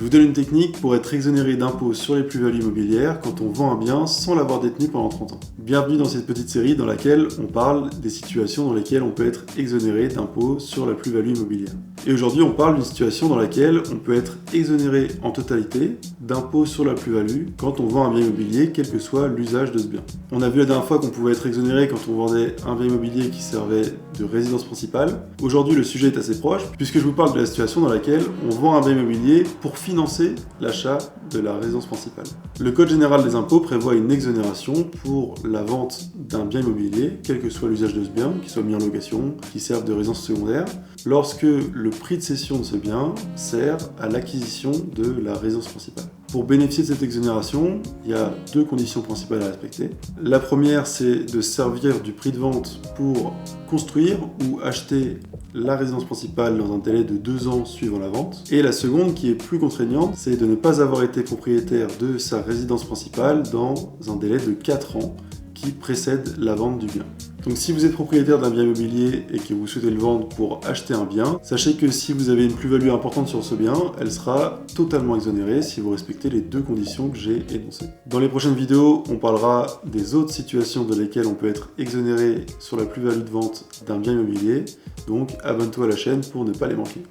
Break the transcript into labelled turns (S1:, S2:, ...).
S1: Je vous donne une technique pour être exonéré d'impôts sur les plus-values immobilières quand on vend un bien sans l'avoir détenu pendant 30 ans. Bienvenue dans cette petite série dans laquelle on parle des situations dans lesquelles on peut être exonéré d'impôts sur la plus-value immobilière. Et aujourd'hui, on parle d'une situation dans laquelle on peut être exonéré en totalité d'impôts sur la plus-value quand on vend un bien immobilier, quel que soit l'usage de ce bien. On a vu la dernière fois qu'on pouvait être exonéré quand on vendait un bien immobilier qui servait de résidence principale. Aujourd'hui, le sujet est assez proche puisque je vous parle de la situation dans laquelle on vend un bien immobilier pour financer l'achat de la résidence principale. Le Code général des impôts prévoit une exonération pour la vente d'un bien immobilier, quel que soit l'usage de ce bien, qu'il soit mis en location, qu'il serve de résidence secondaire, lorsque le prix de cession de ce bien sert à l'acquisition de la résidence principale. Pour bénéficier de cette exonération, il y a deux conditions principales à respecter. La première, c'est de servir du prix de vente pour construire ou acheter la résidence principale dans un délai de 2 ans suivant la vente. Et la seconde, qui est plus contraignante, c'est de ne pas avoir été propriétaire de sa résidence principale dans un délai de 4 ans qui précède la vente du bien. Donc si vous êtes propriétaire d'un bien immobilier et que vous souhaitez le vendre pour acheter un bien, sachez que si vous avez une plus-value importante sur ce bien, elle sera totalement exonérée si vous respectez les deux conditions que j'ai énoncées. Dans les prochaines vidéos, on parlera des autres situations dans lesquelles on peut être exonéré sur la plus-value de vente d'un bien immobilier, donc abonne-toi à la chaîne pour ne pas les manquer.